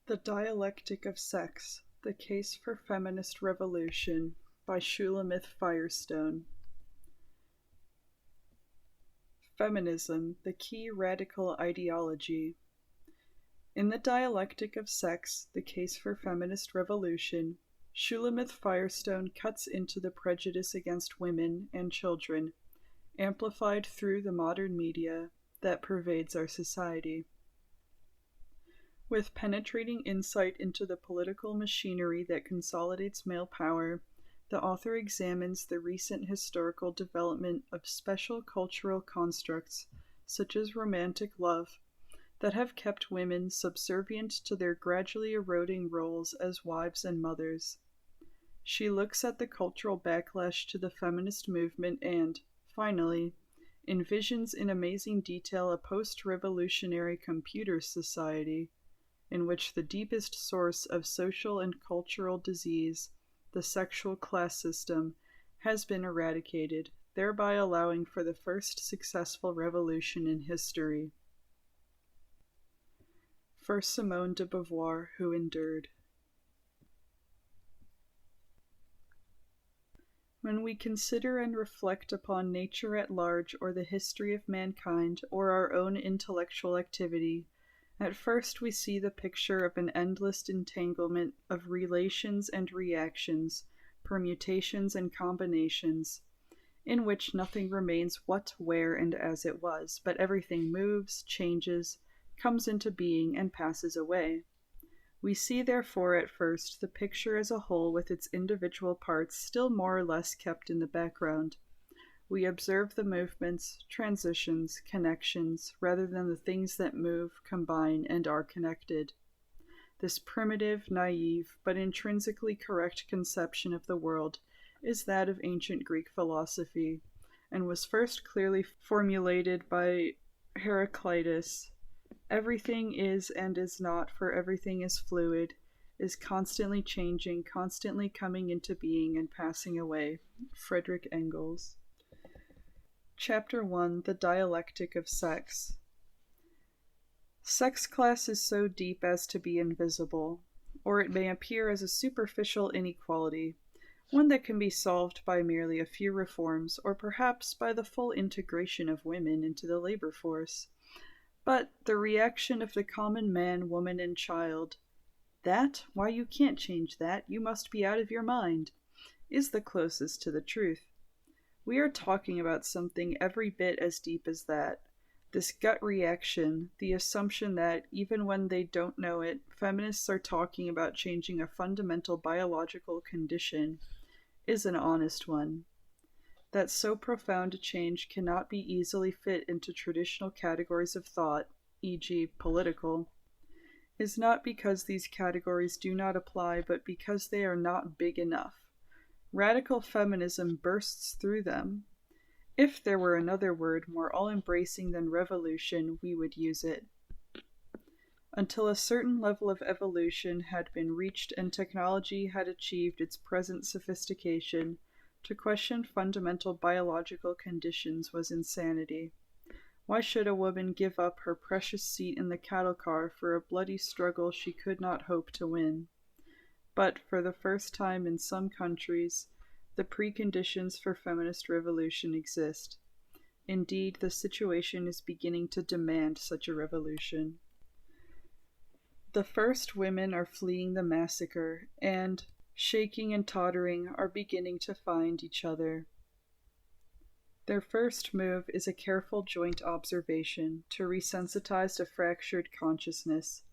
The Dialectic of Sex, The Case for Feminist Revolution by Shulamith Firestone. Feminism, the Key Radical Ideology. In The Dialectic of Sex, The Case for Feminist Revolution, Shulamith Firestone cuts into the prejudice against women and children, amplified through the modern media, that pervades our society. With penetrating insight into the political machinery that consolidates male power, the author examines the recent historical development of special cultural constructs, such as romantic love, that have kept women subservient to their gradually eroding roles as wives and mothers. She looks at the cultural backlash to the feminist movement and, finally, envisions in amazing detail a post-revolutionary computer society in which the deepest source of social and cultural disease, the sexual class system, has been eradicated, thereby allowing for the first successful revolution in history. For Simone de Beauvoir, who endured. When we consider and reflect upon nature at large or the history of mankind or our own intellectual activity, at first we see the picture of an endless entanglement of relations and reactions, permutations and combinations, in which nothing remains what, where, and as it was, but everything moves, changes, comes into being, and passes away. We see, therefore, at first the picture as a whole with its individual parts still more or less kept in the background. We observe the movements, transitions, connections, rather than the things that move, combine, and are connected. This primitive, naive, but intrinsically correct conception of the world is that of ancient Greek philosophy, and was first clearly formulated by Heraclitus. Everything is and is not, for everything is fluid, is constantly changing, constantly coming into being and passing away. Friedrich Engels. Chapter 1, The Dialectic of Sex. Sex class is so deep as to be invisible, or it may appear as a superficial inequality, one that can be solved by merely a few reforms, or perhaps by the full integration of women into the labor force. But the reaction of the common man, woman, and child, "That? Why, you can't change that, you must be out of your mind," is the closest to the truth. We are talking about something every bit as deep as that. This gut reaction, the assumption that, even when they don't know it, feminists are talking about changing a fundamental biological condition, is an honest one. That so profound a change cannot be easily fit into traditional categories of thought, e.g., political, is not because these categories do not apply, but because they are not big enough. Radical feminism bursts through them. If there were another word more all-embracing than revolution, we would use it. Until a certain level of evolution had been reached and technology had achieved its present sophistication, to question fundamental biological conditions was insanity. Why should a woman give up her precious seat in the cattle car for a bloody struggle she could not hope to win? But, for the first time in some countries, the preconditions for feminist revolution exist. Indeed, the situation is beginning to demand such a revolution. The first women are fleeing the massacre, and, shaking and tottering, are beginning to find each other. Their first move is a careful joint observation to resensitize a fractured consciousness.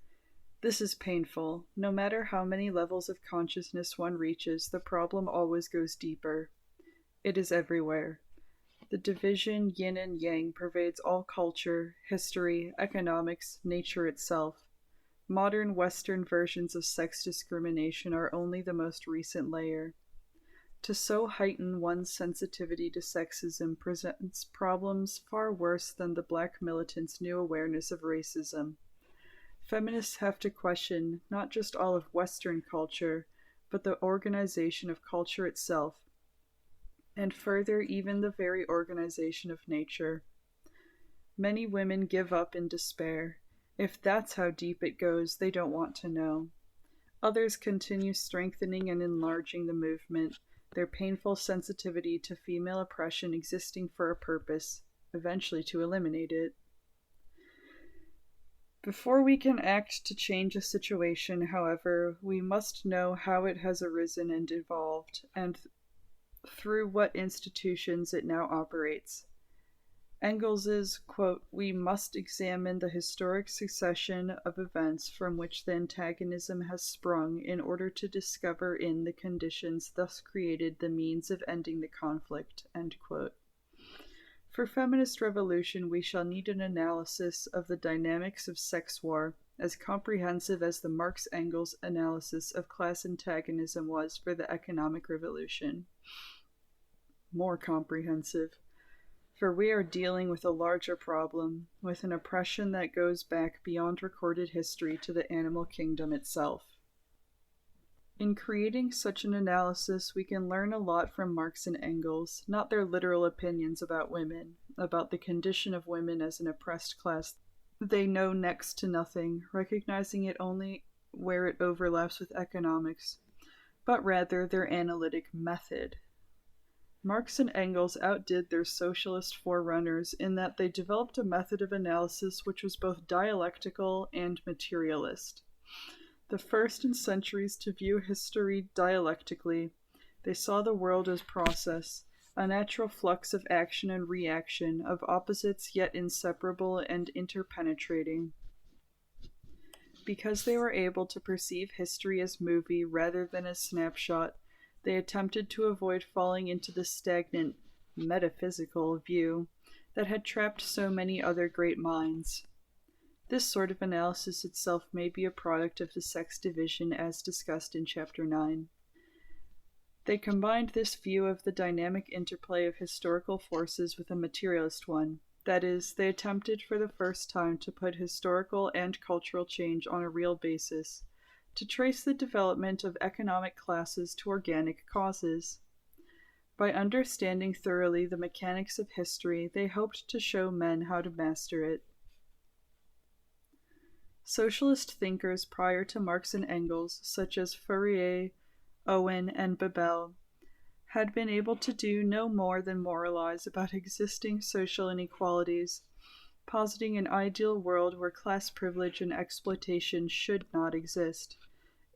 This is painful. No matter how many levels of consciousness one reaches, the problem always goes deeper. It is everywhere. The division yin and yang pervades all culture, history, economics, nature itself. Modern Western versions of sex discrimination are only the most recent layer. To so heighten one's sensitivity to sexism presents problems far worse than the black militants' new awareness of racism. Feminists have to question not just all of Western culture, but the organization of culture itself, and further even the very organization of nature. Many women give up in despair. If that's how deep it goes, they don't want to know. Others continue strengthening and enlarging the movement, their painful sensitivity to female oppression existing for a purpose, eventually to eliminate it. Before we can act to change a situation, however, we must know how it has arisen and evolved, and through what institutions it now operates. Engels's, quote, "We must examine the historic succession of events from which the antagonism has sprung in order to discover in the conditions thus created the means of ending the conflict," end quote. For feminist revolution, we shall need an analysis of the dynamics of sex war, as comprehensive as the Marx-Engels analysis of class antagonism was for the economic revolution. More comprehensive. For we are dealing with a larger problem, with an oppression that goes back beyond recorded history to the animal kingdom itself. In creating such an analysis, we can learn a lot from Marx and Engels, not their literal opinions about women, about the condition of women as an oppressed class. They know next to nothing, recognizing it only where it overlaps with economics, but rather their analytic method. Marx and Engels outdid their socialist forerunners in that they developed a method of analysis which was both dialectical and materialist. The first in centuries to view history dialectically, they saw the world as process, a natural flux of action and reaction, of opposites yet inseparable and interpenetrating. Because they were able to perceive history as movie rather than as snapshot, they attempted to avoid falling into the stagnant, metaphysical view that had trapped so many other great minds. This sort of analysis itself may be a product of the sex division as discussed in Chapter 9. They combined this view of the dynamic interplay of historical forces with a materialist one. That is, they attempted for the first time to put historical and cultural change on a real basis, to trace the development of economic classes to organic causes. By understanding thoroughly the mechanics of history, they hoped to show men how to master it. Socialist thinkers prior to Marx and Engels, such as Fourier, Owen, and Bebel, had been able to do no more than moralize about existing social inequalities, positing an ideal world where class privilege and exploitation should not exist,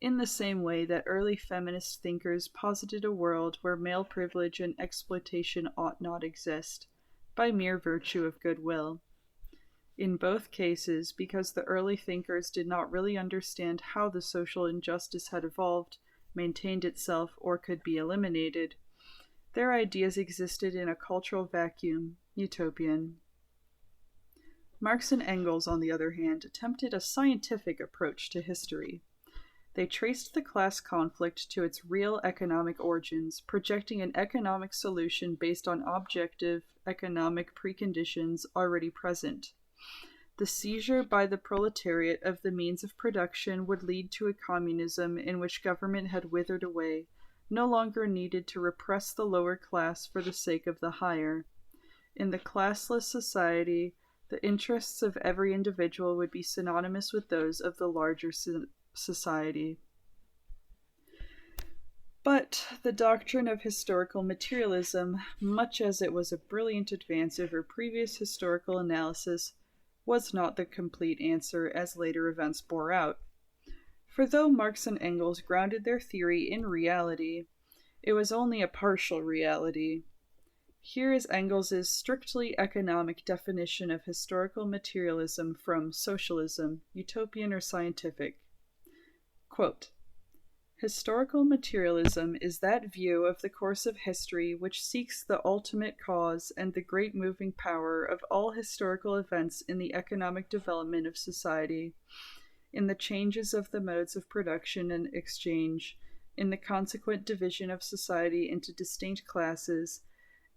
in the same way that early feminist thinkers posited a world where male privilege and exploitation ought not exist, by mere virtue of goodwill. In both cases, because the early thinkers did not really understand how the social injustice had evolved, maintained itself, or could be eliminated, their ideas existed in a cultural vacuum, utopian. Marx and Engels, on the other hand, attempted a scientific approach to history. They traced the class conflict to its real economic origins, projecting an economic solution based on objective economic preconditions already present. The seizure by the proletariat of the means of production would lead to a communism in which government had withered away, no longer needed to repress the lower class for the sake of the higher. In the classless society, the interests of every individual would be synonymous with those of the larger society. But the doctrine of historical materialism, much as it was a brilliant advance over previous historical analysis, was not the complete answer as later events bore out. For though Marx and Engels grounded their theory in reality, it was only a partial reality. Here is Engels' strictly economic definition of historical materialism from Socialism, Utopian or Scientific. Quote, "Historical materialism is that view of the course of history which seeks the ultimate cause and the great moving power of all historical events in the economic development of society, in the changes of the modes of production and exchange, in the consequent division of society into distinct classes,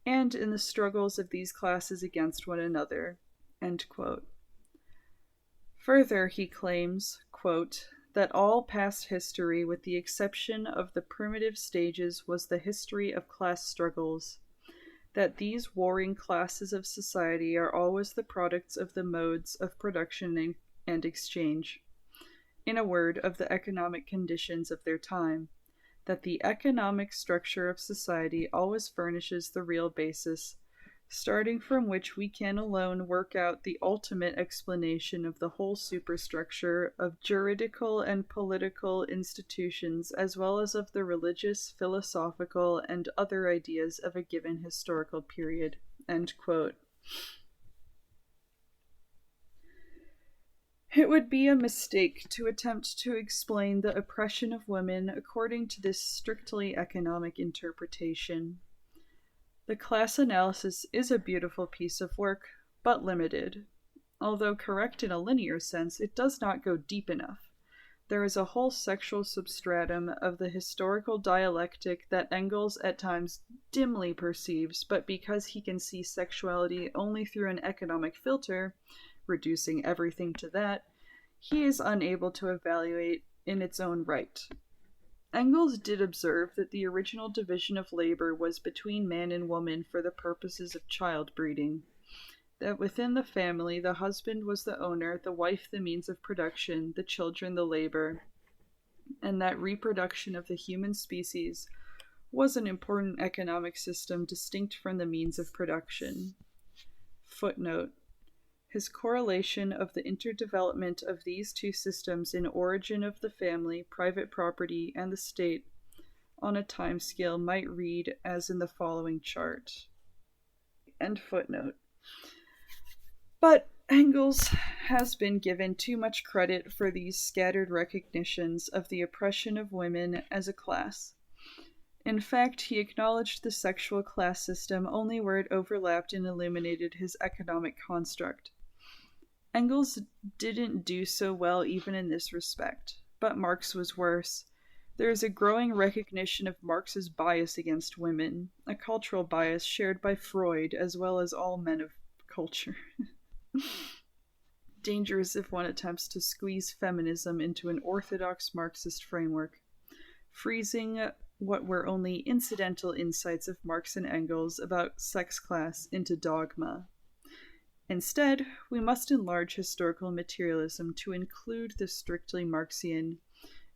and in the struggles of these classes against one another." End quote. Further, he claims, quote, "that all past history, with the exception of the primitive stages, was the history of class struggles, that these warring classes of society are always the products of the modes of production and exchange. In a word, of the economic conditions of their time, that the economic structure of society always furnishes the real basis, starting from which we can alone work out the ultimate explanation of the whole superstructure of juridical and political institutions, as well as of the religious, philosophical, and other ideas of a given historical period." End quote. It would be a mistake to attempt to explain the oppression of women according to this strictly economic interpretation. The class analysis is a beautiful piece of work, but limited. Although correct in a linear sense, it does not go deep enough. There is a whole sexual substratum of the historical dialectic that Engels at times dimly perceives, but because he can see sexuality only through an economic filter, reducing everything to that, he is unable to evaluate in its own right. Engels did observe that the original division of labor was between man and woman for the purposes of child breeding, that within the family the husband was the owner, the wife the means of production, the children the labor, and that reproduction of the human species was an important economic system distinct from the means of production. Footnote: his correlation of the interdevelopment of these two systems in origin of the family, private property, and the state on a time scale might read as in the following chart. End footnote. But Engels has been given too much credit for these scattered recognitions of the oppression of women as a class. In fact, he acknowledged the sexual class system only where it overlapped and illuminated his economic construct. Engels didn't do so well even in this respect, but Marx was worse. There is a growing recognition of Marx's bias against women, a cultural bias shared by Freud as well as all men of culture. Dangerous if one attempts to squeeze feminism into an orthodox Marxist framework, freezing what were only incidental insights of Marx and Engels about sex class into dogma. Instead, we must enlarge historical materialism to include the strictly Marxian,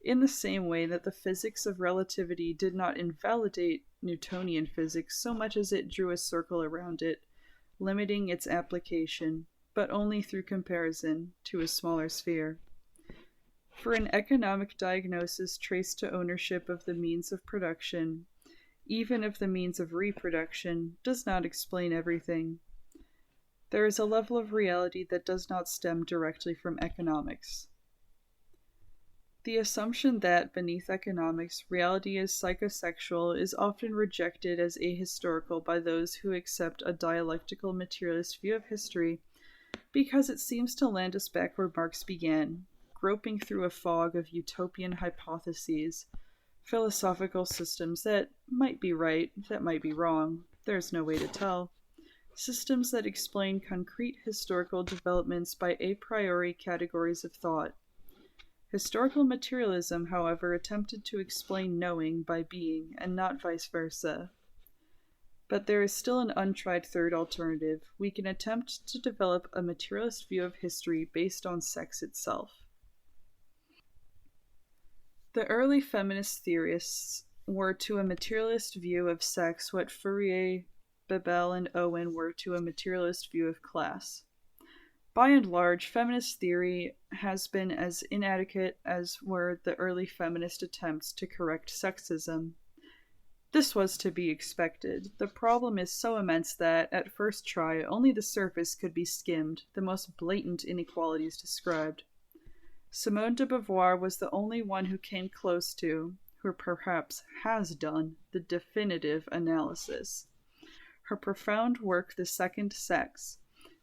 in the same way that the physics of relativity did not invalidate Newtonian physics so much as it drew a circle around it, limiting its application, but only through comparison, to a smaller sphere. For an economic diagnosis traced to ownership of the means of production, even if the means of reproduction, does not explain everything. There is a level of reality that does not stem directly from economics. The assumption that, beneath economics, reality is psychosexual is often rejected as ahistorical by those who accept a dialectical materialist view of history because it seems to land us back where Marx began, groping through a fog of utopian hypotheses, philosophical systems that might be right, that might be wrong, there's no way to tell, systems that explain concrete historical developments by a priori categories of thought. Historical materialism, however, attempted to explain knowing by being, and not vice versa. But there is still an untried third alternative. We can attempt to develop a materialist view of history based on sex itself. The early feminist theorists were to a materialist view of sex what Fourier, Bebel, and Owen were to a materialist view of class. By and large, feminist theory has been as inadequate as were the early feminist attempts to correct sexism. This was to be expected. The problem is so immense that, at first try, only the surface could be skimmed, the most blatant inequalities described. Simone de Beauvoir was the only one who came close to, who perhaps has done, the definitive analysis. Her profound work, The Second Sex,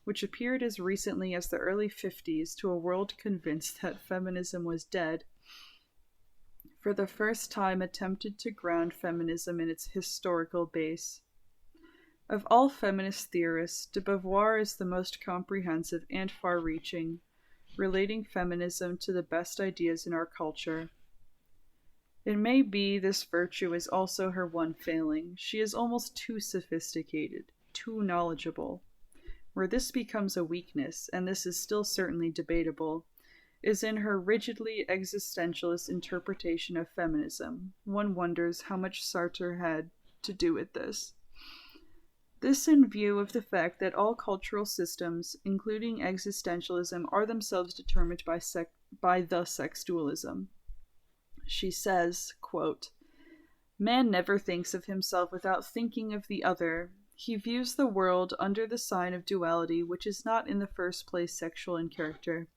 which appeared as recently as the early 50s to a world convinced that feminism was dead, for the first time attempted to ground feminism in its historical base. Of all feminist theorists, de Beauvoir is the most comprehensive and far-reaching, relating feminism to the best ideas in our culture. It may be this virtue is also her one failing. She is almost too sophisticated, too knowledgeable. Where this becomes a weakness, and this is still certainly debatable, is in her rigidly existentialist interpretation of feminism. One wonders how much Sartre had to do with this. This in view of the fact that all cultural systems, including existentialism, are themselves determined by the sex dualism. She says, quote, "Man never thinks of himself without thinking of the other. He views the world under the sign of duality, which is not in the first place sexual in character.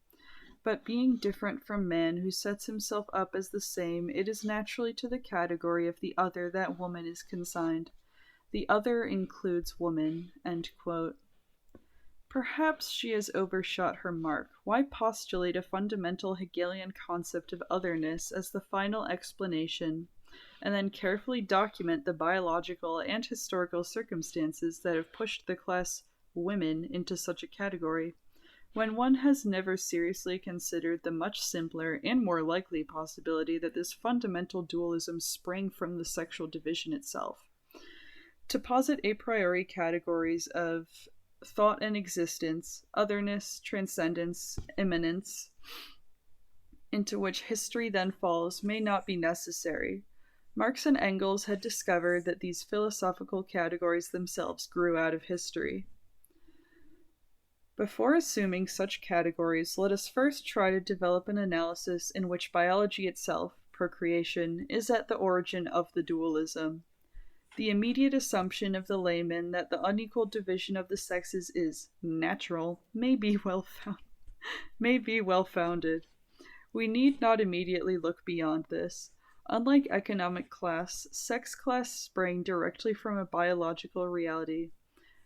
But being different from man, who sets himself up as the same, it is naturally to the category of the other that woman is consigned. The other includes woman." End quote. Perhaps she has overshot her mark. Why postulate a fundamental Hegelian concept of otherness as the final explanation, and then carefully document the biological and historical circumstances that have pushed the class women into such a category, when one has never seriously considered the much simpler and more likely possibility that this fundamental dualism sprang from the sexual division itself? To posit a priori categories of thought and existence, otherness, transcendence, immanence, into which history then falls, may not be necessary. Marx and Engels had discovered that these philosophical categories themselves grew out of history. Before assuming such categories, let us first try to develop an analysis in which biology itself, procreation, is at the origin of the dualism. The immediate assumption of the layman that the unequal division of the sexes is natural may be well founded. We need not immediately look beyond this. Unlike economic class, sex class sprang directly from a biological reality.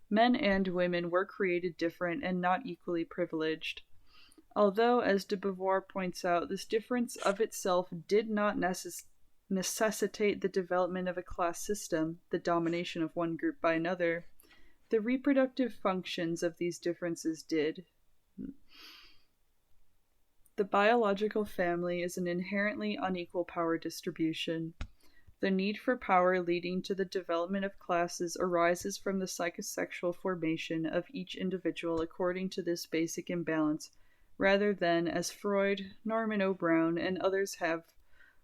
Men and women were created different and not equally privileged. Although, as de Beauvoir points out, this difference of itself did not necessitate the development of a class system, the domination of one group by another, the reproductive functions of these differences did. The biological family is an inherently unequal power distribution. The need for power leading to the development of classes arises from the psychosexual formation of each individual according to this basic imbalance, rather than, as Freud, Norman O. Brown, and others have,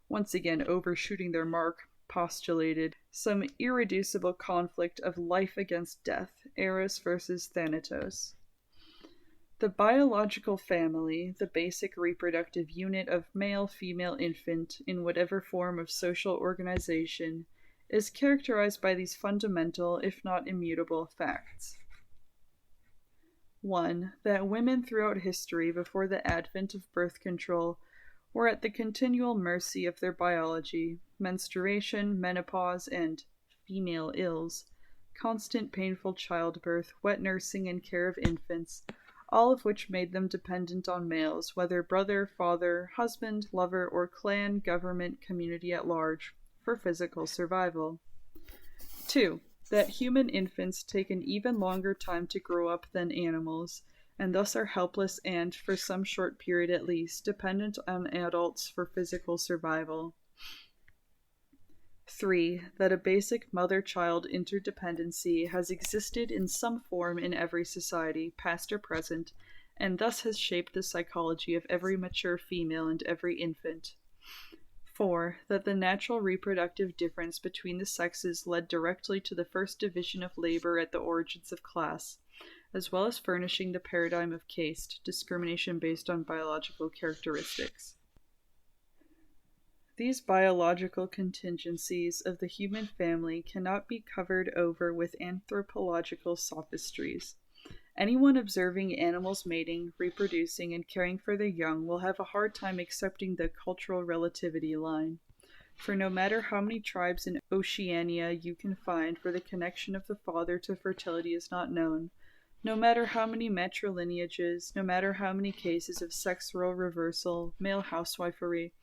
once again overshooting their mark, postulated, some irreducible conflict of life against death, Eros versus Thanatos. The biological family, the basic reproductive unit of male-female infant in whatever form of social organization, is characterized by these fundamental, if not immutable, facts. 1. That women throughout history, before the advent of birth control, were at the continual mercy of their biology, menstruation, menopause, and female ills, constant painful childbirth, wet nursing and care of infants, all of which made them dependent on males, whether brother, father, husband, lover, or clan, government, community at large, for physical survival. 2. That human infants take an even longer time to grow up than animals, and thus are helpless and, for some short period at least, dependent on adults for physical survival. 3. That a basic mother-child interdependency has existed in some form in every society, past or present, and thus has shaped the psychology of every mature female and every infant. 4. That the natural reproductive difference between the sexes led directly to the first division of labor at the origins of class, as well as furnishing the paradigm of caste, discrimination based on biological characteristics. These biological contingencies of the human family cannot be covered over with anthropological sophistries. Anyone observing animals mating, reproducing, and caring for their young will have a hard time accepting the cultural relativity line. For no matter how many tribes in Oceania you can find where the connection of the father to fertility is not known, no matter how many matrilineages, no matter how many cases of sex role reversal, male housewifery,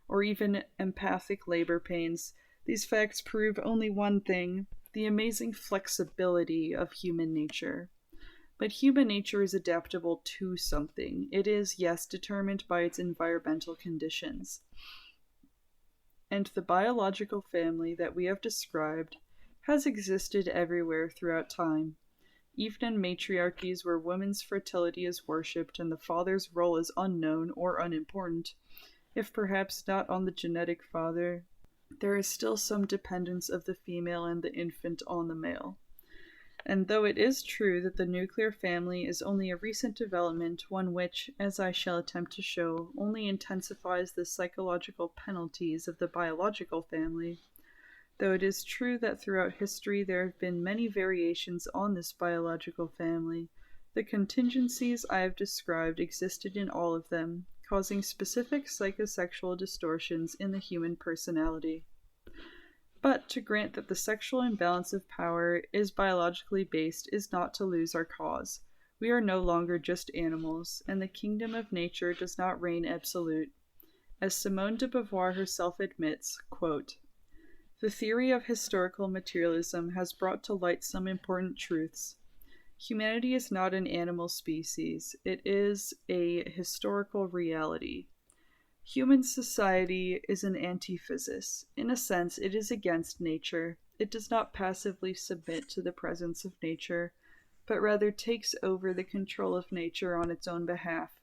or even empathic labor pains, these facts prove only one thing: the amazing flexibility of human nature. But human nature is adaptable to something. It is, yes, determined by its environmental conditions. And the biological family that we have described has existed everywhere throughout time. Even in matriarchies where women's fertility is worshipped and the father's role is unknown or unimportant, if perhaps not on the genetic father, there is still some dependence of the female and the infant on the male. And though it is true that the nuclear family is only a recent development, one which, as I shall attempt to show, only intensifies the psychological penalties of the biological family, though it is true that throughout history there have been many variations on this biological family, the contingencies I have described existed in all of them, causing specific psychosexual distortions in the human personality. But to grant that the sexual imbalance of power is biologically based is not to lose our cause. We are no longer just animals, and the kingdom of nature does not reign absolute. As Simone de Beauvoir herself admits, quote, "The theory of historical materialism has brought to light some important truths. Humanity is not an animal species. It is a historical reality. Human society is an antiphysis. In a sense, it is against nature. It does not passively submit to the presence of nature, but rather takes over the control of nature on its own behalf.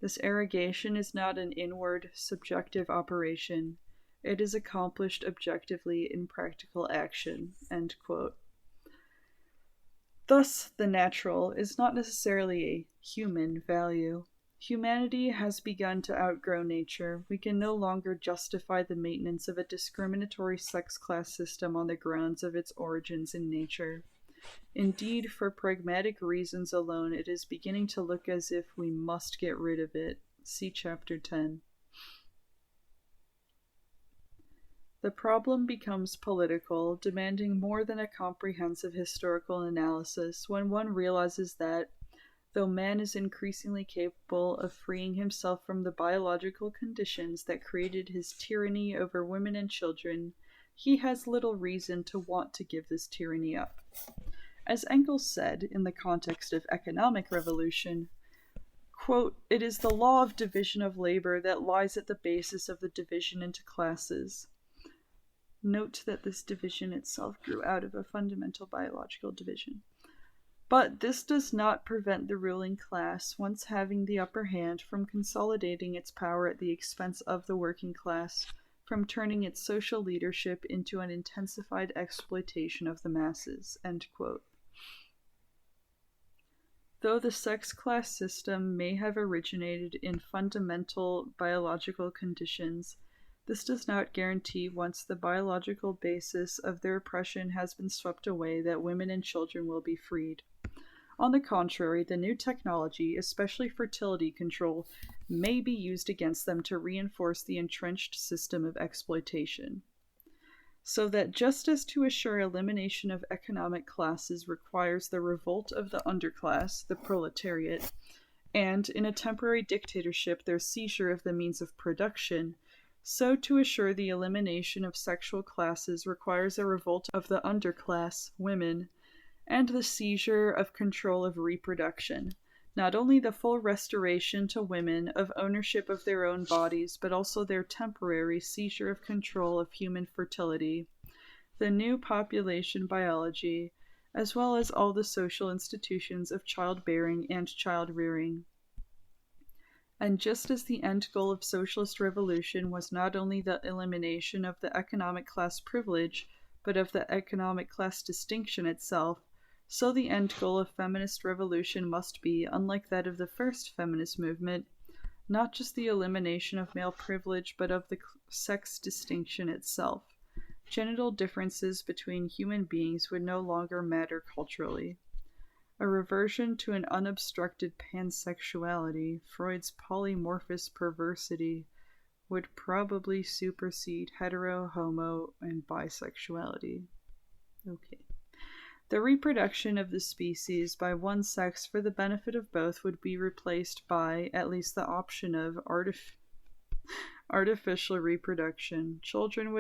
This arrogation is not an inward, subjective operation. It is accomplished objectively in practical action." End quote. Thus, the natural is not necessarily a human value. Humanity has begun to outgrow nature. We can no longer justify the maintenance of a discriminatory sex class system on the grounds of its origins in nature. Indeed, for pragmatic reasons alone, it is beginning to look as if we must get rid of it. See Chapter 10. The problem becomes political, demanding more than a comprehensive historical analysis when one realizes that, though man is increasingly capable of freeing himself from the biological conditions that created his tyranny over women and children, he has little reason to want to give this tyranny up. As Engels said in the context of economic revolution, quote, "It is the law of division of labor that lies at the basis of the division into classes." Note that this division itself grew out of a fundamental biological division. But this does not prevent the ruling class, once having the upper hand, from consolidating its power at the expense of the working class, from turning its social leadership into an intensified exploitation of the masses. End quote. Though the sex class system may have originated in fundamental biological conditions, this does not guarantee once the biological basis of their oppression has been swept away that women and children will be freed. On the contrary, the new technology, especially fertility control, may be used against them to reinforce the entrenched system of exploitation. So that just as to assure elimination of economic classes requires the revolt of the underclass, the proletariat, and, in a temporary dictatorship, their seizure of the means of production, so to assure the elimination of sexual classes requires a revolt of the underclass, women, and the seizure of control of reproduction. Not only the full restoration to women of ownership of their own bodies, but also their temporary seizure of control of human fertility, the new population biology, as well as all the social institutions of childbearing and child-rearing. And just as the end goal of socialist revolution was not only the elimination of the economic class privilege, but of the economic class distinction itself, so the end goal of feminist revolution must be, unlike that of the first feminist movement, not just the elimination of male privilege, but of the sex distinction itself. Genital differences between human beings would no longer matter culturally. A reversion to an unobstructed pansexuality, Freud's polymorphous perversity, would probably supersede hetero, homo, and bisexuality. Okay. The reproduction of the species by one sex for the benefit of both would be replaced by at least the option of artificial reproduction. Children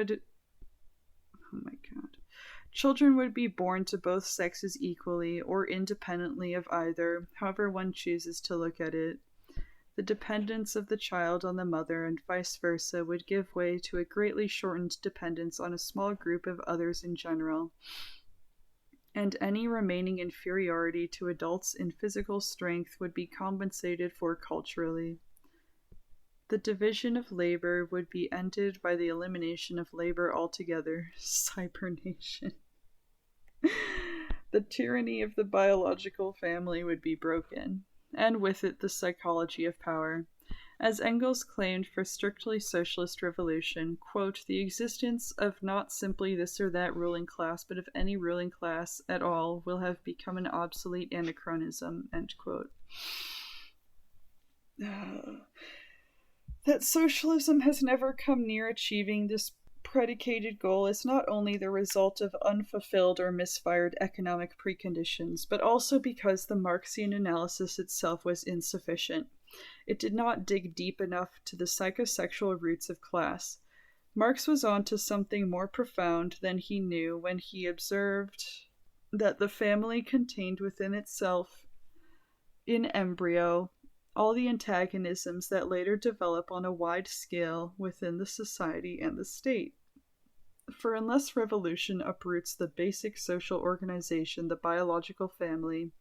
would be born to both sexes equally or independently of either, however one chooses to look at it. The dependence of the child on the mother and vice versa would give way to a greatly shortened dependence on a small group of others in general. and any remaining inferiority to adults in physical strength would be compensated for culturally. The division of labor would be ended by the elimination of labor altogether. Cybernation. The tyranny of the biological family would be broken, and with it the psychology of power. As Engels claimed for strictly socialist revolution, quote, the existence of not simply this or that ruling class, but of any ruling class at all, will have become an obsolete anachronism, end quote. That socialism has never come near achieving this predicated goal is not only the result of unfulfilled or misfired economic preconditions, but also because the Marxian analysis itself was insufficient. It did not dig deep enough to the psychosexual roots of class. Marx was on to something more profound than he knew when he observed that the family contained within itself, in embryo, all the antagonisms that later develop on a wide scale within the society and the state. For unless revolution uproots the basic social organization, the biological family,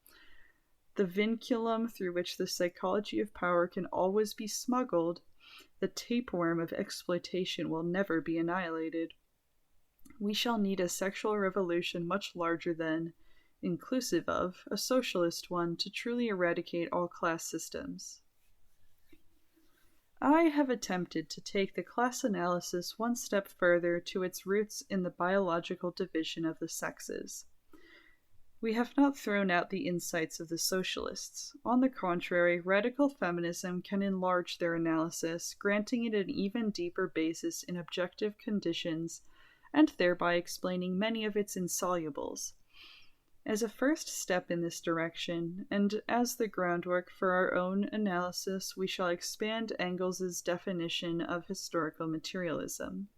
the vinculum through which the psychology of power can always be smuggled, the tapeworm of exploitation will never be annihilated. We shall need a sexual revolution much larger than, inclusive of, a socialist one to truly eradicate all class systems. I have attempted to take the class analysis one step further to its roots in the biological division of the sexes. We have not thrown out the insights of the socialists. On the contrary, radical feminism can enlarge their analysis, granting it an even deeper basis in objective conditions, and thereby explaining many of its insolubles. As a first step in this direction, and as the groundwork for our own analysis, we shall expand Engels's definition of historical materialism.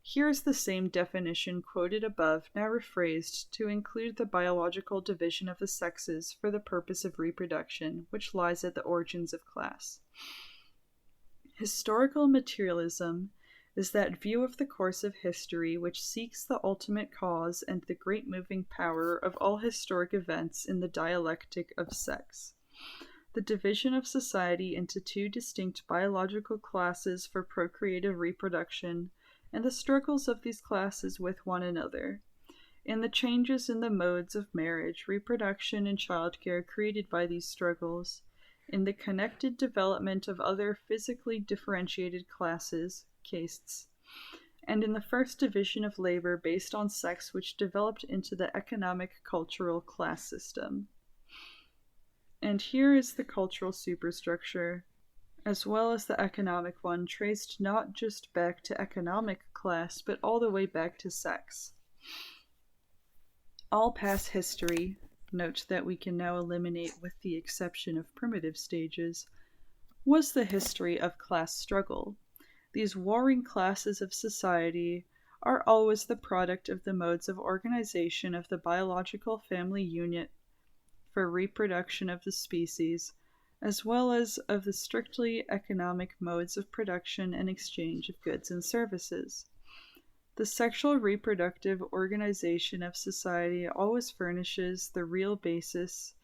Here is the same definition quoted above, now rephrased to include the biological division of the sexes for the purpose of reproduction, which lies at the origins of class. Historical materialism is that view of the course of history which seeks the ultimate cause and the great moving power of all historic events in the dialectic of sex. The division of society into two distinct biological classes for procreative reproduction, and the struggles of these classes with one another, in the changes in the modes of marriage, reproduction, and childcare created by these struggles, in the connected development of other physically differentiated classes, castes, and in the first division of labor based on sex which developed into the economic cultural class system. And here is the cultural superstructure, as well as the economic one, traced not just back to economic class, but all the way back to sex. All past history, note that we can now eliminate with the exception of primitive stages, was the history of class struggle. These warring classes of society are always the product of the modes of organization of the biological family unit for reproduction of the species, as well as of the strictly economic modes of production and exchange of goods and services. The sexual reproductive organization of society always furnishes the real basis,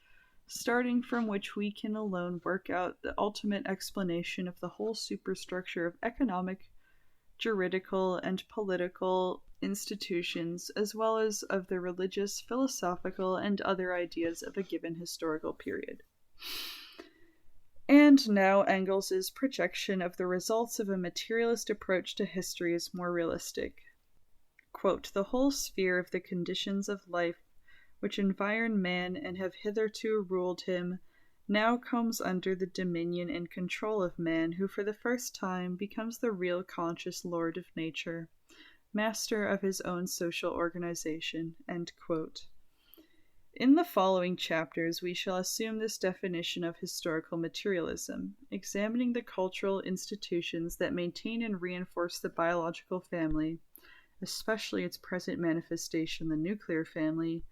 starting from which we can alone work out the ultimate explanation of the whole superstructure of economic, juridical, and political institutions, as well as of the religious, philosophical, and other ideas of a given historical period. And now Engels's projection of the results of a materialist approach to history is more realistic. Quote, the whole sphere of the conditions of life which environ man and have hitherto ruled him, now comes under the dominion and control of man, who for the first time becomes the real conscious lord of nature, master of his own social organization. End quote. In the following chapters, we shall assume this definition of historical materialism, examining the cultural institutions that maintain and reinforce the biological family, especially its present manifestation, the nuclear family,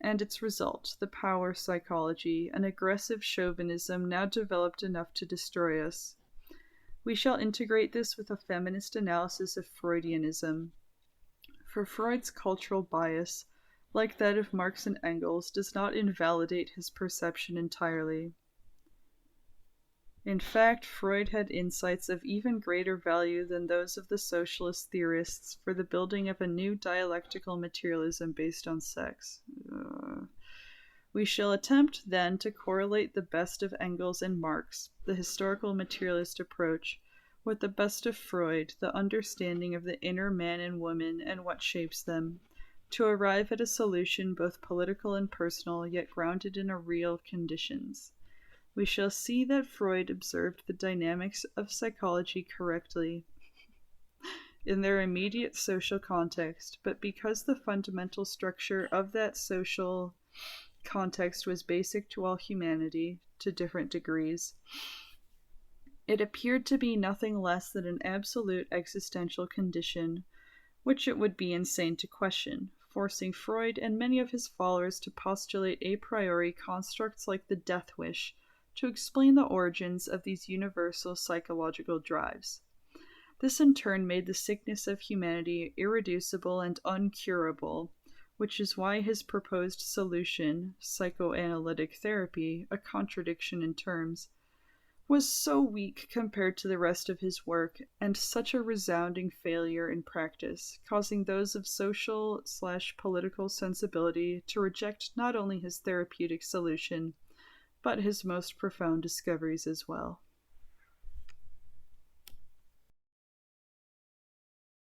and its result, the power psychology, an aggressive chauvinism now developed enough to destroy us. We shall integrate this with a feminist analysis of Freudianism. For Freud's cultural bias like that of Marx and Engels, does not invalidate his perception entirely. In fact, Freud had insights of even greater value than those of the socialist theorists for the building of a new dialectical materialism based on sex. We shall attempt, then, to correlate the best of Engels and Marx, the historical materialist approach, with the best of Freud, the understanding of the inner man and woman and what shapes them, to arrive at a solution both political and personal, yet grounded in real conditions. We shall see that Freud observed the dynamics of psychology correctly in their immediate social context, but because the fundamental structure of that social context was basic to all humanity, to different degrees, it appeared to be nothing less than an absolute existential condition, which it would be insane to question, forcing Freud and many of his followers to postulate a priori constructs like the death wish to explain the origins of these universal psychological drives. This in turn made the sickness of humanity irreducible and uncurable, which is why his proposed solution, psychoanalytic therapy, a contradiction in terms, was so weak compared to the rest of his work, and such a resounding failure in practice, causing those of social/political sensibility to reject not only his therapeutic solution, but his most profound discoveries as well.